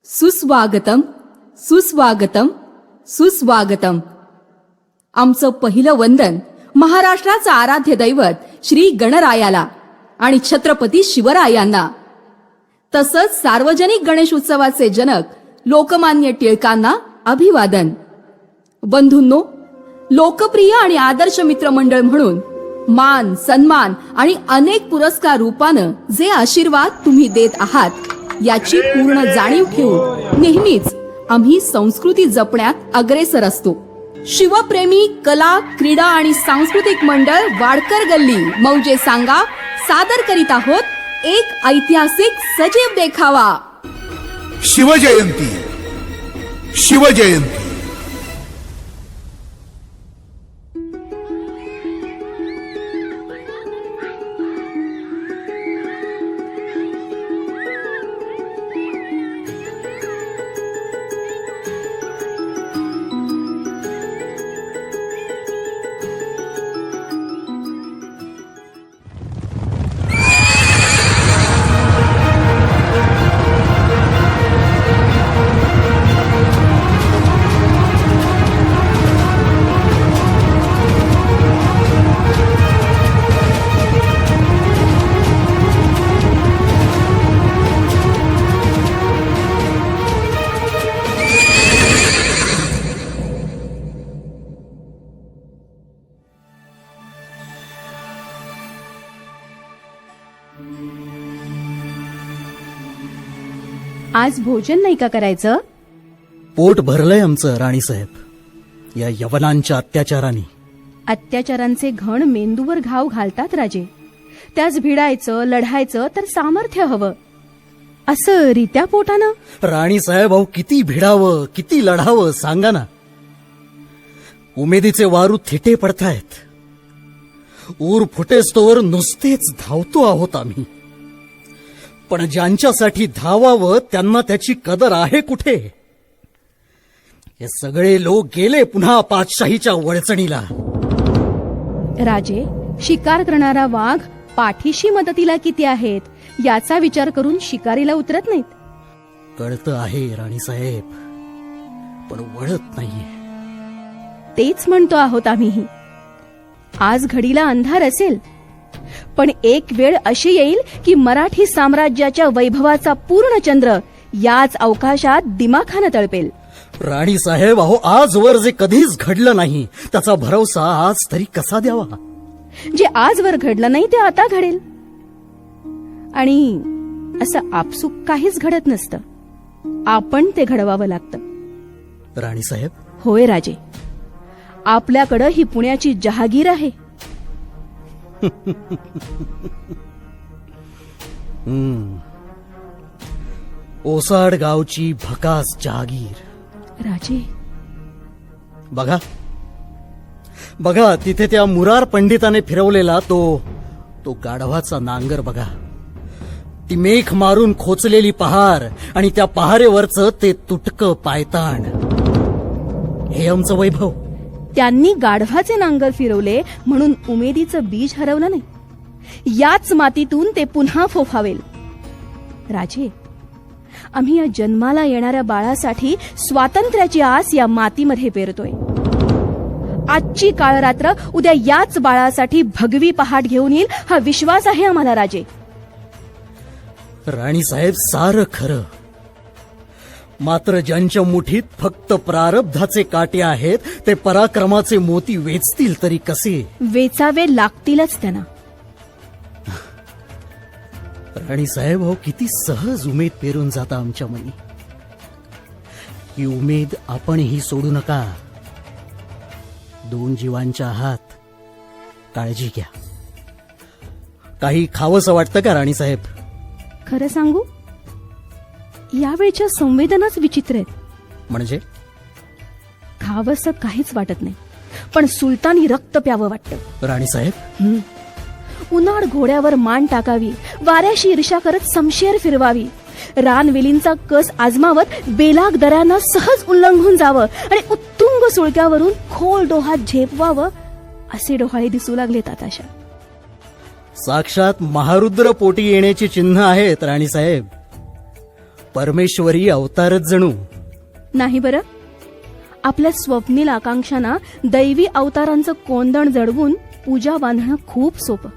सुस्वागतम सुस्वागतम सुस्वागतम. आमचं पहिलं वंदन महाराष्ट्राचं आराध्य दैवत श्री गणरायाला आणि छत्रपती शिवरायांना, तसंच सार्वजनिक गणेश उत्सवाचे जनक लोकमान्य टिळकांना अभिवादन. बंधूंनो, लोकप्रिय आणि आदर्श मित्रमंडळ म्हणून मान, सन्मान आणि अनेक पुरस्कार रूपानं जे आशीर्वाद तुम्ही देत आहात, याची पूर्ण जाणीव ठेवून नेहमीच आम्ही संस्कृती जपण्यात अग्रेसर असतो. शिवप्रेमी कला, क्रीडा आणि सांस्कृतिक मंडळ वाडकर गल्ली मौजे सांगा सादर करीत आहोत एक ऐतिहासिक सजीव देखावा. शिवजयंती शिवजयंती. आज भोजन नाही का करायचं? पोट भरलंय आमचं राणीसाहेब, या यवनांच्या अत्याचाराने. अत्याचारांचे घण मेंदूवर घाव घालतात राजे. त्याच भिडायचं, लढायचं तर सामर्थ्य हवं. असं रित्या पोटानं? राणीसाहेब, अहो किती भिडावं, किती लढावं सांगा ना. उमेदीचे वारू थिटे पडतायत. ऊर फुटेस्तोवर नुसतेच धावतो आहोत आम्ही. पण ज्यांच्यासाठी धावावं त्यांना त्याची कदर आहे कुठे? हे सगळे लोक गेले पुन्हा पातशाहीच्या वळचणीला. राजे, शिकार करणारा वाघ पाठीशी मदतीला किती आहेत याचा विचार करून शिकारीला उतरत नाहीत. कळतं आहे राणीसाहेब, पण वळत नाहीये. तेच म्हणतो आहोत आम्हीही. आज घडीला अंधार असेल, पण एक वेळ अशी येईल की मराठी साम्राज्याच्या वैभवाचा पूर्ण चंद्र याच अवकाशात दिमाखानं तळपेल. राणीसाहेब, अहो आजवर जे कधीच घडलं नाही त्याचा भरवसा आज तरी कसा द्यावा? जे आजवर घडलं नाही ते आता घडेल. आणि असं आपसूक काहीच घडत नसतं. आपण ते घडवावं लागतं. राणीसाहेब, होय राजे, आपल्याकडं ही पुण्याची जहागीर आहे. ओसाड गावची भकास जहागीर. राजे, बघा बघा, तिथे त्या मुरार पंडिताने फिरवलेला तो गाढवाचा नांगर बघा. ती मेख मारून खोचलेली पहार आणि त्या पहारेवरचं ते तुटकं पायताण. हे आमचं वैभव. त्यांनी गाढवाचे नांगर फिरवले म्हणून उमेदीचं बीज हरवलं नाही. याच मातीतून ते पुन्हा फोफावेल. राजे, आम्ही या जन्माला येणाऱ्या बाळासाठी स्वातंत्र्याची आस या मातीमध्ये पेरतोय. आजची काळरात्र उद्या याच बाळासाठी भगवी पहाट घेऊन येईल हा विश्वास आहे आम्हाला राजे. राणीसाहेब, सारं खरं. मात्र ज्यांच्या मुठीत फक्त प्रारब्धाचे काटे आहेत ते पराक्रमाचे मोती वेचतील तरी कसे? वेचावे लागतीलच त्यांना. राणीसाहेब, हो किती सहज उमेद पेरून जाता आमच्या मनी. ही उमेद आपणही सोडू नका. 2 जीवांच्या आहात, काळजी घ्या. काही खावंसं वाटतं का राणीसाहेब? खरं सांगू, यावेळच्या संवेदनाच विचित्र आहेत. म्हणजे खावंसं काहीच वाटत नाही, पण सुलतानी रक्त प्यावं वाटतं. राणीसाहेब, उन्हाळ घोड्यावर मान टाकावी, वाऱ्याशी ईर्ष्या करत समशेर फिरवावी, रानवेलींचा कस आजमावत बेलाग दऱ्यांना सहज उल्लंघून जावं आणि उत्तुंग सुळक्यावरून खोल डोहात झेपवावं, असे डोहाळे दिसू लागलेत आताशा. साक्षात महारुद्र पोटी येण्याची चिन्ह आहेत राणीसाहेब. परमेश्वरी अवतारच जणू. नाही बरं, आपल्या स्वप्नील आकांक्षांना दैवी अवतारांचं कोंदण जडवून पूजा बांधणं खूप सोपं.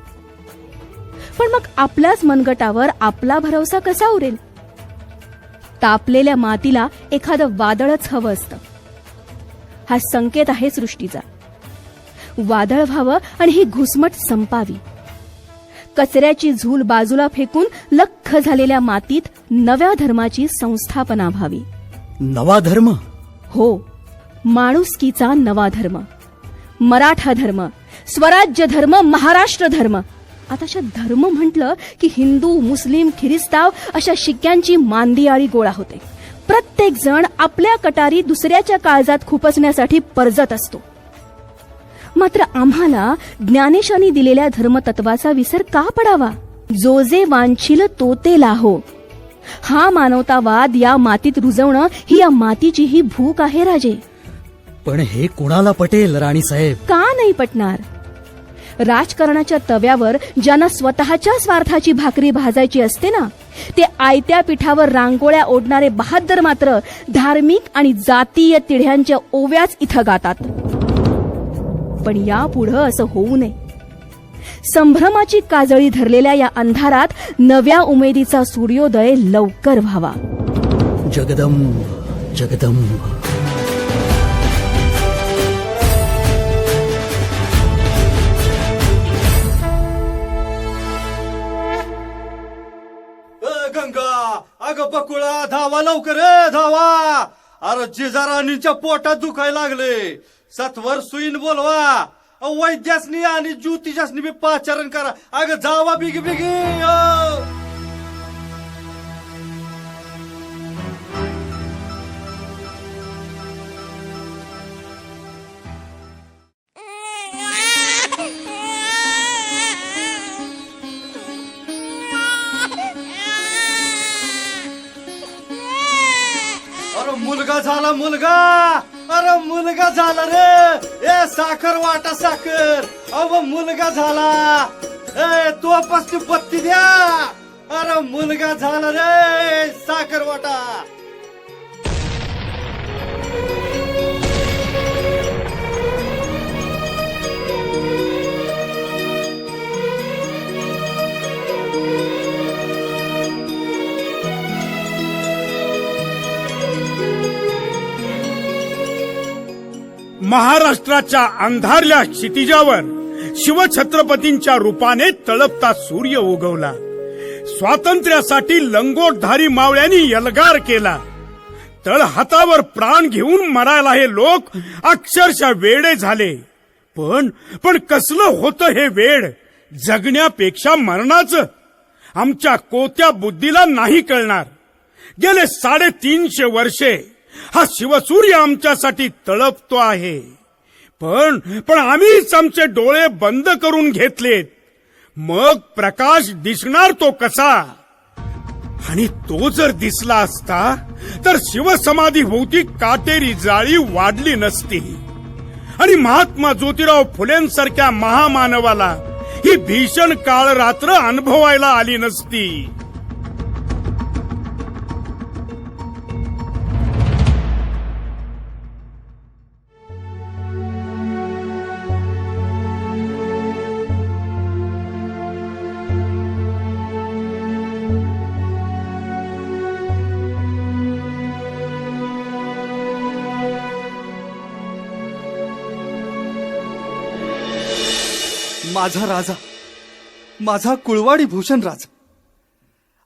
पण मग आपल्याच मनगटावर आपला भरवसा कसा उरेल? तापलेल्या मातीला एखादं वादळच हवं असतं. हा संकेत आहे सृष्टीचा. वादळ व्हावं आणि ही घुसमट संपावी. कचऱ्याची झूल बाजूला फेकून लख्ख झालेल्या मातीत नव्या धर्माची संस्थापना व्हावी. नवा धर्म? हो, माणुसकीचा नवा धर्म. मराठा धर्म, स्वराज्य धर्म, महाराष्ट्र धर्म. आताच्या धर्म म्हटलं की हिंदू, मुस्लिम, ख्रिस्ताव अशा शिक्क्यांची मांदियाळी गोळा होते. प्रत्येक जण आपल्या कटारी दुसऱ्याच्या काळजात खुपसण्यासाठी परजत असतो. मात्र आम्हाला ज्ञानेशांनी दिलेल्या धर्मतत्वाचा विसर का पडावा? जो जे वांछील तो ते लाहो. हा मानवतावाद या मातीत रुजवणं ही या मातीचीही भूक आहे राजे. पण हे कुणाला पटेल राणीसाहेब? का नाही पटणार? राजकारणाच्या तव्यावर ज्यांना स्वतःच्या स्वार्थाची भाकरी भाजायची असते ना, ते आयत्या पिठावर रांगोळ्या ओढणारे बहाद्दर मात्र धार्मिक आणि जातीय तिढ्यांच्या ओव्याच इथं गातात. पण यापुढं असं होऊ नये. संभ्रमाची काजळी धरलेल्या या अंधारात नव्या उमेदीचा सूर्योदय लवकर व्हावा. जगदंब जगदंब. गंगा, अगं बकुळा, धावा लवकर रे, धावा. अरे जिजाराणीच्या पोटात दुखायला लागले. सत्वर सुईन बोलवा. वैद्यासनी आणि ज्योतिषासनी बी पाचारण करा. अगं जावा बिगी बिगी. मुलगा झाला मुलगा. अरे मुलगा झाला रे. ए साखर वाटा साखर. अहो मुलगा झाला. ए तो पस्ती बत्ती द्या. अरे मुलगा झाला रे. साखर वाटा. महाराष्ट्राच्या अंधारल्या क्षितिजावर शिवछत्रपतींच्या रूपाने तळपता सूर्य उगवला. स्वातंत्र्यासाठी लंगोटधारी मावळ्यांनी एल्गार केला. तळहातावर प्राण घेऊन मरायला हे लोक अक्षरशः वेडे झाले. पण कसलं होतं हे वेड? जगण्यापेक्षा मरणाचं. आमच्या कोत्या बुद्धीला नाही कळणार. गेले 350 वर्षे हा शिवसूर्य आमच्यासाठी तळपतो आहे. पण आम्हीच आमचे डोळे बंद करून घेतलेत. मग प्रकाश दिसणार तो कसा? आणि तो जर दिसला असता तर शिवसमाधी भोवती काटेरी जाळी वाढली नसती आणि महात्मा ज्योतिराव फुलेंसारख्या महामानवाला ही भीषण काळ रात्र अनुभवायला आली नसती. माझा राजा, माझा कुळवाडी भूषण राजा.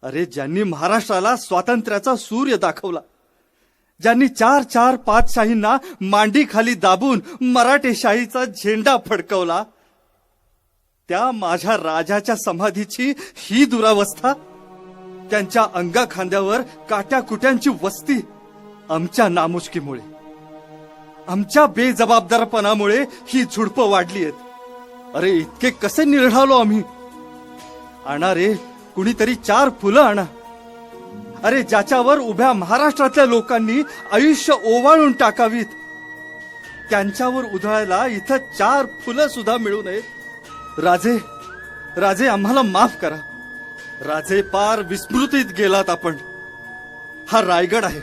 अरे ज्यांनी महाराष्ट्राला स्वातंत्र्याचा सूर्य दाखवला, ज्यांनी 4 पातशाहींना मांडी खाली दाबून मराठेशाहीचा झेंडा फडकवला, त्या माझ्या राजाच्या समाधीची ही दुरावस्था. त्यांच्या अंगा खांद्यावर काट्याकुट्यांची वस्ती आमच्या नामुष्कीमुळे, आमच्या बेजबाबदारपणामुळे ही झुडपं वाढली आहेत. अरे इतके कसे निढळलो आम्ही. आणा रे कुणीतरी 4 फुलं आणा. अरे ज्याच्यावर उभ्या महाराष्ट्रातल्या लोकांनी आयुष्य ओवाळून टाकावीत, त्यांच्यावर उधळायला इथं 4 फुलं सुद्धा मिळू नयेत. राजे आम्हाला माफ करा. राजे पार विस्मृतीत गेलात आपण. हा रायगड आहे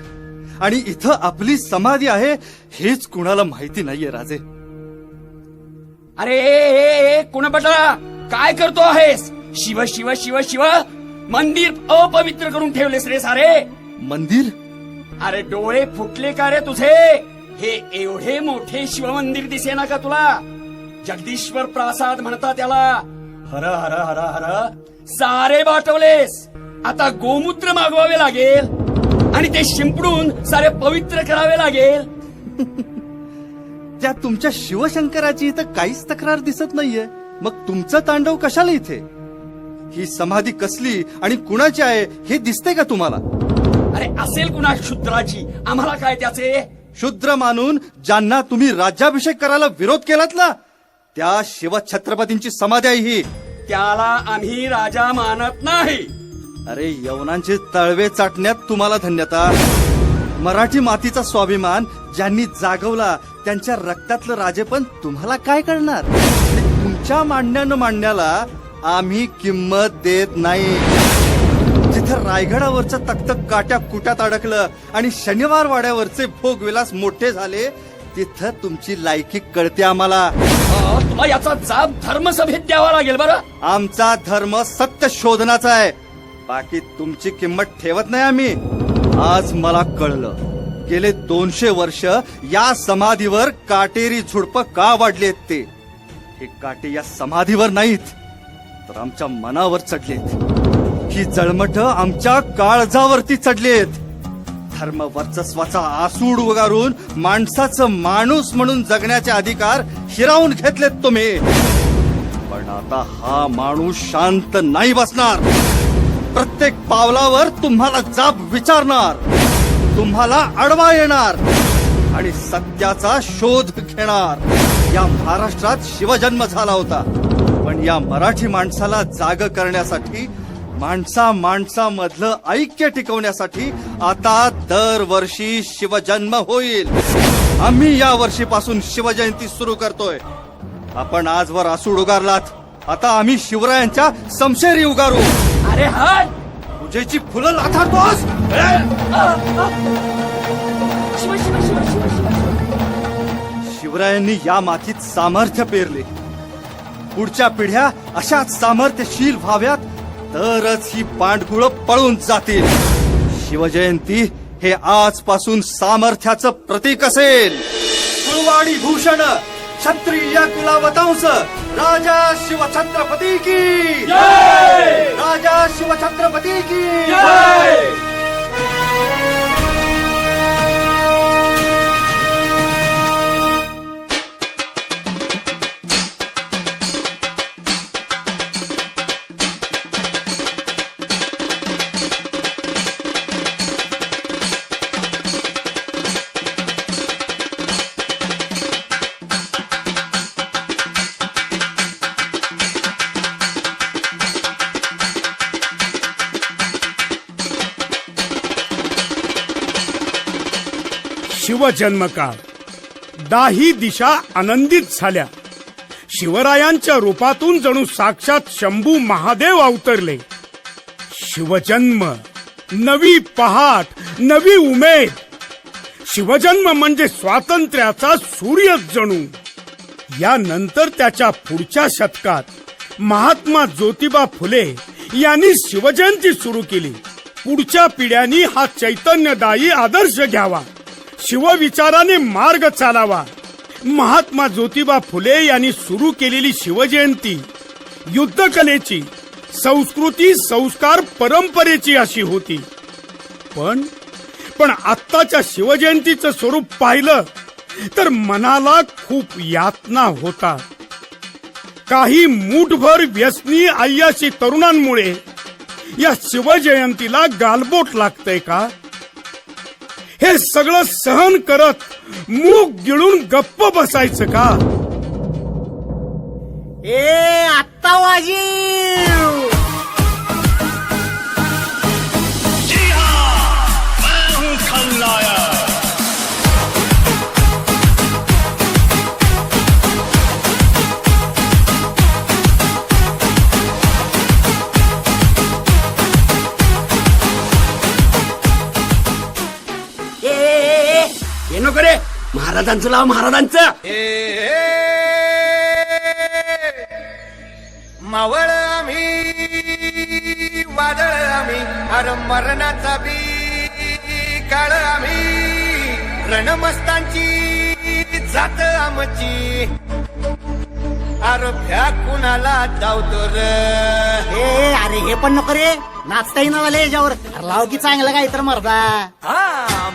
आणि इथं आपली समाधी आहे हेच कुणाला माहिती नाहीये राजे. अरे कुणपटा काय करतो आहेस? शिव शिव शिव शिव मंदिर अपवित्र करून ठेवलेस रे सारे. मंदिर? अरे डोळे फुटले का रे तुझे? हे एवढे मोठे शिवमंदिर दिसेना का तुला? जगदीश्वर प्रासाद म्हणतात त्याला. हर हर हर हर सारे बाटवलेस. आता गोमूत्र मागवावे लागेल आणि ते शिंपडून सारे पवित्र करावे लागेल. त्या तुमच्या शिवशंकराची इथं काहीच तक्रार दिसत नाहीये. मग तुमचं तांडव कशाला इथे? ही समाधी कसली आणि कुणाची आहे हे दिसतंय का तुम्हाला? अरे असेल कुणा शूद्राची, आम्हाला काय त्याचे? शूद्र मानून ज्यांना तुम्ही राज्याभिषेक करायला विरोध केलात ना, त्या शिवछत्रपतींची समाधी आहे ही. त्याला आम्ही राजा मानत नाही. अरे यवनांचे तळवे चाटण्यात तुम्हाला धन्यता. मराठी मातीचा स्वाभिमान ज्यांनी जागवला त्यांच्या रक्तातलं राजेपण तुम्हाला काय कळणार? आणि तुमच्या मांडण्याला आम्ही किंमत देत नाही. जिथं रायगडावरचं तख्त काट्या कुट्यात अडकलं आणि शनिवार वाड्यावरचे भोगविलास मोठे झाले तिथं तुमची लायकी कळते आम्हाला. तुला याचा जाब धर्मसभेत द्यावा लागेल बरं. आमचा धर्म सत्य शोधनाचा आहे. बाकी तुमची किंमत ठेवत नाही आम्ही. आज मला कळलं गेले 200 वर्ष या समाधीवर काटेरी झुडपं का वाढलेत ते. हे काटे या समाधीवर नाहीत तर आमच्या मनावर चढलेत. ही जळमठ आमच्या काळजावरती चढलेत. धर्म वर्चस्वाचा आसूड उगारून माणसाचं माणूस म्हणून जगण्याचे अधिकार हिरावून घेतलेत तुम्ही. पण आता हा माणूस शांत नाही बसणार. प्रत्येक पावलावर तुम्हाला जाब विचारणार, तुम्हाला अडवा येणार आणि सत्याचा शोध घेणार. या महाराष्ट्रात शिवजन्म झाला होता पण या मराठी माणसाला जाग करण्यासाठी, माणसामधलं ऐक्य टिकवण्यासाठी आता दरवर्षी शिवजन्म होईल. आम्ही या वर्षीपासून शिवजयंती सुरू करतोय. आपण आजवर आसूड उगारलात, आता आम्ही शिवरायांच्या समशेरी उगारू. अरे हट. पूजेची फुलं लाथाडतोस? शिव शिव शिव शिव शिव. शिवरायांनी या मातीत सामर्थ्य पेरले. पुढच्या पिढ्या अशाच सामर्थ्यशील व्हाव्यात तरच ही पांडगुळं पळून जातील. शिवजयंती हे आजपासून सामर्थ्याचं प्रतीक असेल. कुळवाडी भूषण क्षत्रिय कुलावतांस राजा शिवछत्रपती की जय. राजा शिवछत्रपती की जय. शिवजन्मकाळ. दाही दिशा आनंदित झाल्या. शिवरायांच्या रूपातून जणू साक्षात शंभू महादेव अवतरले. शिवजन्म, नवी पहाट, नवी उमेद. शिवजन्म म्हणजे स्वातंत्र्याचा सूर्य जणू. यानंतर त्याच्या पुढच्या शतकात महात्मा ज्योतिबा फुले यांनी शिवजयंती सुरू केली. पुढच्या पिढ्यांनी हा चैतन्यदायी आदर्श घ्यावा, शिवविचाराने मार्ग चालावा. महात्मा ज्योतिबा फुले यांनी सुरू केलेली शिवजयंती युद्धकलेची, संस्कृती, संस्कार, परंपरेची अशी होती. पण आत्ताच्या शिवजयंतीचं स्वरूप पाहिलं तर मनाला खूप यातना होता. काही मूठभर व्यसनी अय्याशी तरुणांमुळे या शिवजयंतीला गालबोट लागतंय का? हे सगळं सहन करत मूग गिळून गप्प बसायचं का? आत्ता वाजीव. हे नको रे, महाराजांचं लाव, महाराजांचं. मावळ आम्ही वादळ आम्ही अरे मरणाचा बी काळ आम्ही रणमस्तांची जात आमची अरे भ्या कुणाला धावतो रे. ए अरे हे पण नको रे, नाचता येईना झालं याच्यावर. लाव की चांगलं काय तर मर्दा.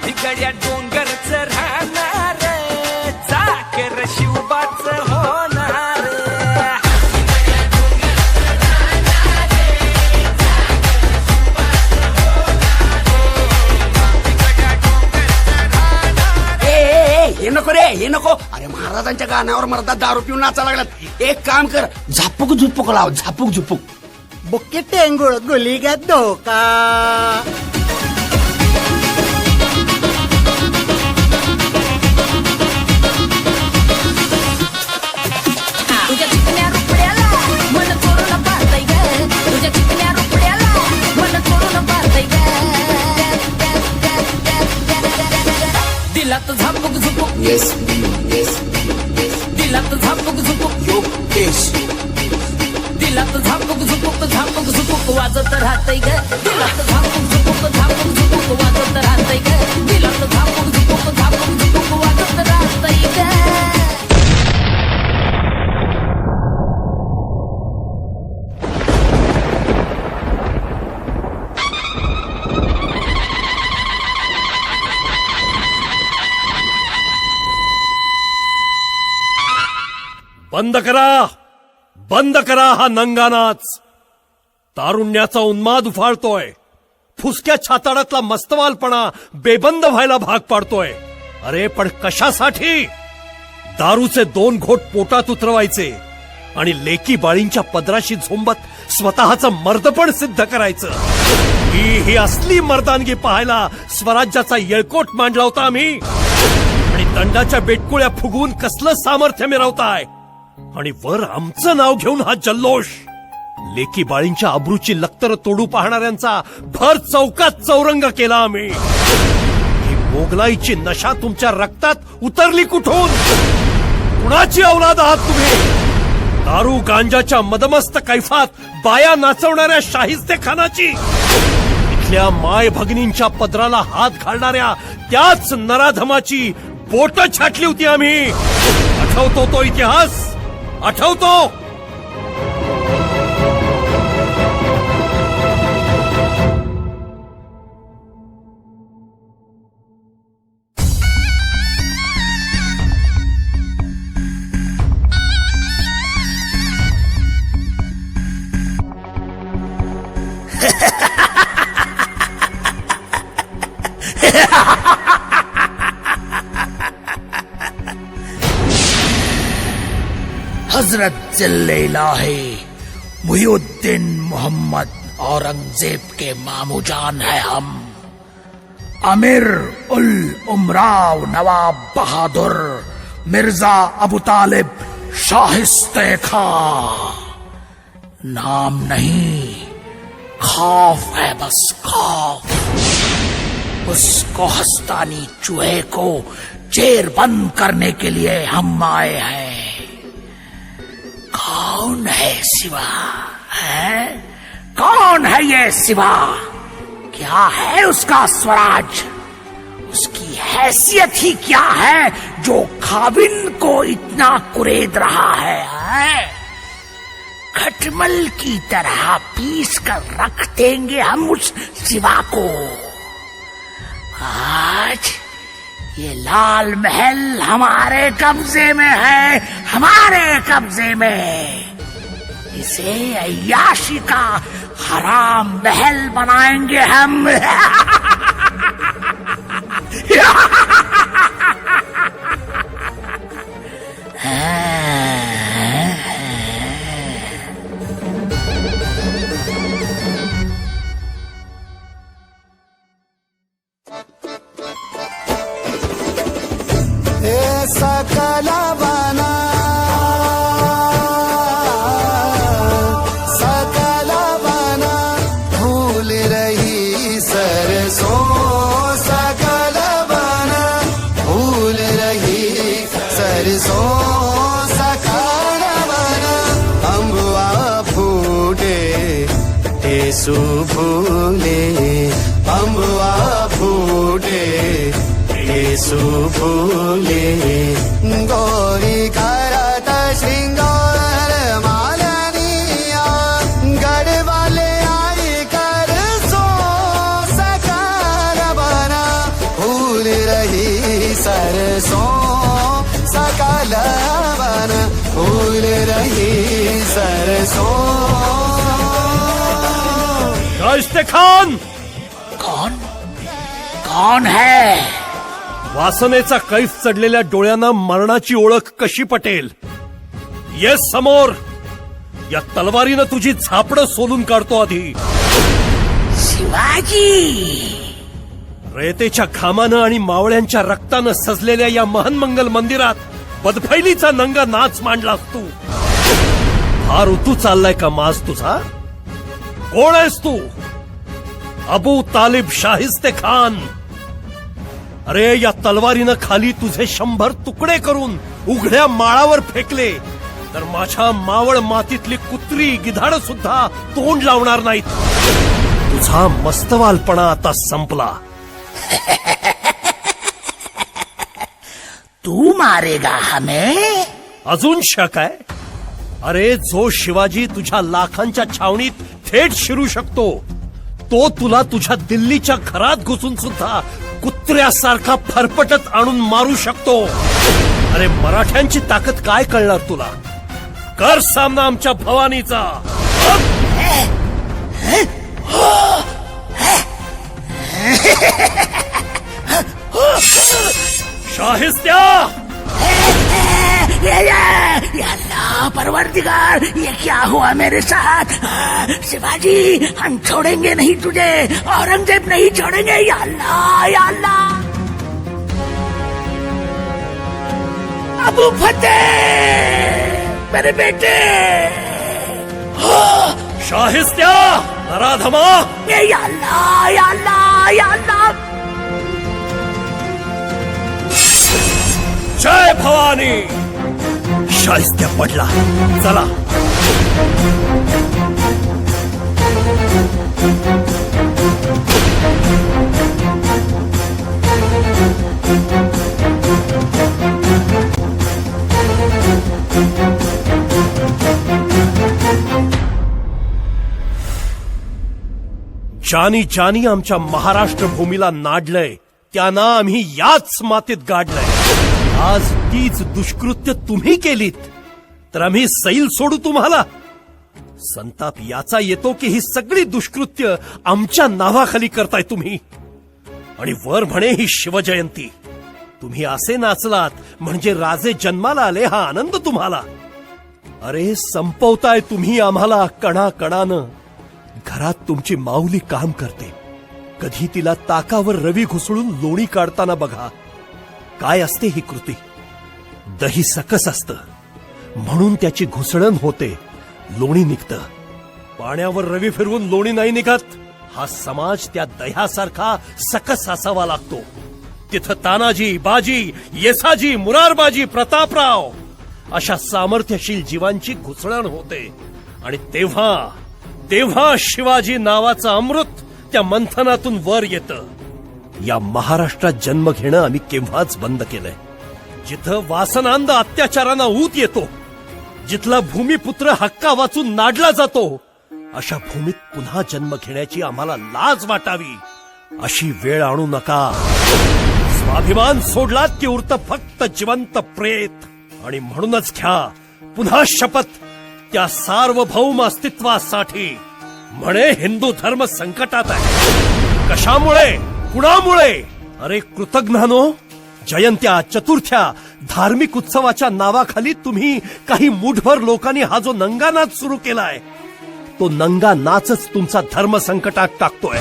भिकड्या डोंगरच राहणार चाकर शिवबाच होणार. हे नको रे, हे नको. अरे महाराजांच्या गाण्यावर मर्दा दारू पिऊन नाचा लागलात. एक काम कर, झापूक झुपूक लाव, झापूक झुपूक. बुक्की टेंगुळ गुलीग्यात धोका. तुझ्या चिकन्या रुपड्याला मन चोरून पाहतय ग. तुझ्या चिकन्या रुपड्याला मन चोरून पाहतय ग. दिलात झापूक झुपूक, दिलात झापूक झुपूक, दिलात झापूक झुपूक, झापूक झुपूक वाजत राहतय ग. दिलात झापूक झुपूक, झापूक झुपूक वाजत राहतय ग. दिलात झापूक झुपूक, झापूक झुपूक वाजत राहतय ग. बंद करा, बंद करा हा नंगानाच. तारुण्याचा उन्माद उफाळतोय. फुसक्या छाताडातला मस्तवालपणा बेबंद व्हायला भाग पाडतोय. अरे पण कशासाठी? दारूचे 2 घोट पोटात उतरवायचे आणि लेकी बाळींच्या पदराशी झोंबत स्वतःचं मर्दपण सिद्ध करायचं. ही असली मर्दानगी पाहायला स्वराज्याचा येळकोट मांडला होता आम्ही. आणि दंडाच्या बेटकुळ्या फुगवून कसलं सामर्थ्य मिरवताय. आणि वर आमचं नाव घेऊन हा जल्लोष. लेकी बाळींच्या अब्रूची लक्तर तोडू पाहणाऱ्यांचा भर चौकात चौरंग केला आम्ही. ही मोगलाईची नशा तुमच्या रक्तात उतरली कुठून? कुणाची औलाद आहात तुम्ही? दारू गांजाच्या मदमस्त कैफात बाया नाचवणाऱ्या शाहिस्ते खानाची? इथल्या माय भगिनींच्या पदराला हात घालणाऱ्या त्याच नराधमाची बोट छाटली होती आम्ही. आठवतो तो इतिहास, आठवतो. हजरत जिल्ले-इलाही मुहिउद्दीन मोहम्मद औरंगजेब के मामूजान है हम. अमीर उल उमराव नवाब बहादुर मिर्जा अबू तालिब शाहिस्ते खां. नाम नहीं, खौफ है बस खौफ. उसको हस्तानी चूहे को जेर बंद करने के लिए हम आए हैं. कौन है शिवा? है कौन है ये शिवा? क्या है उसका स्वराज? उसकी हैसियत ही क्या है जो खाविन को इतना कुरेद रहा है? खटमल की तरह पीस कर रख देंगे हम उस शिवा को. आज ये लाल महल हमारे कब्जे में है, हमारे कब्जे में. इसे अय्याशी का हराम महल बनाएंगे हम. सकला बना सकला बना भूल रही सरसों. सकला बना भूल सरसों सकाल वन फूल रही सरसों. शाहिस्ते खान, कौन कौन है? वासनेचा कैफ चढलेल्या डोळ्यांना मरणाची ओळख कशी पटेल? ये समोर. या तलवारीनं तुझी झापडं सोलून काढतो आधी. शिवाजी. रेतेच्या घामानं आणि मावळ्यांच्या रक्तानं सजलेल्या या महनमंगल मंदिरात बदफैलीचा नंगा नाच मांडलास तू. हा ऋतू चाललाय का माज तुझा? कोण आहेस तू? अबू तालिब शाहिस्ते खान. अरे या तलवारीनं खाली तुझे 100 तुकडे करून उघड्या माळावर फेकले तर माझ्या मावळ मातीतली कुत्री गिधाड सुद्धा तोंड लावणार नाहीत. तुझा मस्तवालपणा आता संपला. तू मारेगा हमें? अजून शक आहे? अरे जो शिवाजी तुझ्या लाखांच्या छावणीत थेट शिरू शकतो तो तुला तुझ्या दिल्लीच्या घरात घुसून सुद्धा कुत्र्यासारखा फरफटत आणून मारू शकतो. अरे मराठ्यांची ताकद काय कळणार तुला? कर सामना आमच्या भवानीचा. शाहिस्त्या. या अल्लाह परवरदिगार, ये क्या हुआ मेरे साथ? शिवाजी, हम छोड़ेंगे नहीं तुझे, औरंगजेब नहीं छोड़ेंगे. या अल्लाह, या अल्लाह. अबू फतेह, मेरे बेटे. शाहिस्त्या नराधमा. या अल्लाह, या अल्लाह, या अल्लाह. जय भवानी. शाहिस्त्या पडला. चला. जानी जानी आमच्या महाराष्ट्र भूमीला नाडलंय त्यांना आम्ही याच मातीत गाडलंय. आज तीच दुष्कृत्य तुम्ही केलीत तर आम्ही सैल सोडू तुम्हाला? संताप याचा येतो की ही सगळी दुष्कृत्य आमच्या नावाखाली करताय तुम्ही. आणि वर म्हणे ही शिवजयंती. तुम्ही असे नाचलात म्हणजे राजे जन्माला आले हा आनंद तुम्हाला. अरे संपवताय तुम्ही आम्हाला कणाकणानं. घरात तुमची माऊली काम करते. कधी तिला ताकावर रवी घुसळून लोणी काढताना बघा. काय असते ही कृती? दही सकस असतं म्हणून त्याची घुसळण होते, लोणी निघतं. पाण्यावर रवी फिरवून लोणी नाही निघत. हा समाज त्या दह्यासारखा सकस असावा लागतो. तिथं तानाजी, बाजी, येसाजी, मुरारबाजी, प्रतापराव अशा सामर्थ्यशील जीवांची घुसळण होते. आणि तेव्हा शिवाजी नावाचं अमृत त्या मंथनातून वर येतं. या महाराष्ट्रात जन्म घेणं आम्ही केव्हाच बंद केलंय. जिथं वासनांध अत्याचारांना ऊत येतो, जिथला भूमिपुत्र हक्का वाचून नाडला जातो, अशा भूमीत पुन्हा जन्म घेण्याची आम्हाला लाज वाटावी. अशी वेळ आणू नका. स्वाभिमान सोडलात की उरतं फक्त जिवंत प्रेत. आणि म्हणूनच घ्या पुन्हा शपथ त्या सार्वभौम अस्तित्वासाठी. म्हणे हिंदू धर्म संकटात आहे. कशामुळे? कुणामुळे? अरे कृतज्ञानो, जयंत्या, चतुर्थ्या, धार्मिक उत्सवाच्या नावाखाली तुम्ही काही मुठभर लोकांनी हा जो नंगा नाच सुरू केलाय तो नंगा नाचच तुमचा धर्म संकटात टाकतोय.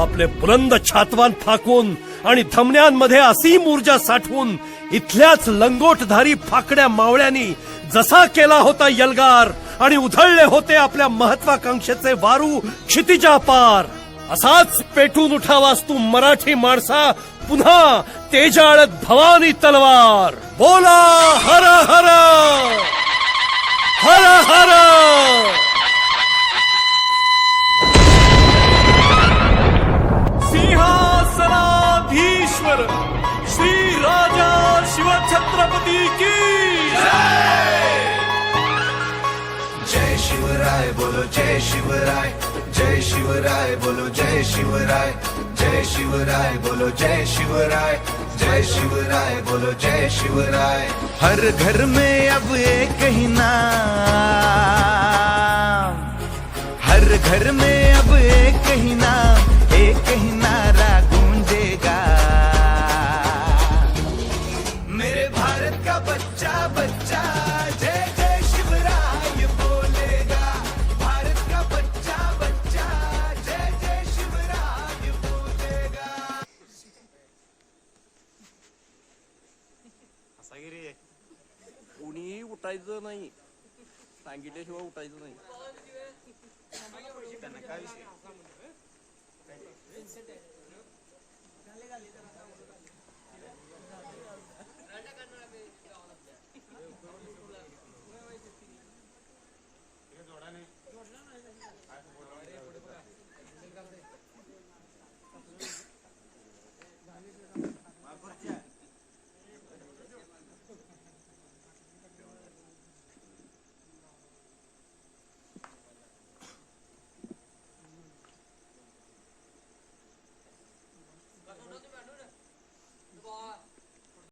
आपले बुलंद छातवान फाकून आणि धमन्यांमध्ये असीम ऊर्जा साठवून इथल्याच लंगोटधारी फाकड्या मावळ्यांनी जसा केला होता यलगार आणि उधळले होते आपल्या महत्वाकांक्षेचे वारू क्षितिजा पार, असाच पेटून उठावास तू मराठी माणसा. पुन्हा तेजाळत भवानी तलवार. बोला हर हर हर हर. सिंहासनाधीश्वर श्री राजा शिवछत्रपती की जय शिवराय बोलो जय शिवराय, जय शिवराय बोलो जय शिवराय. जय शिवराय बोलो जय शिवराय, जय शिवराय बोलो जय शिवराय। हर घर में अब एक ही नाम, हर घर में अब एक ही नाम, एक ही नारा गूंजेगा, मेरे भारत का बच्चा बच्चा जय जय शिवराय बोलेगा, भारत का बच्चा बच्चा जय जय शिवराय बोलेगा। कुणी उठायचं नाही, सांगितल्याशिवाय उठायचं नाही. त्यांना काय विषय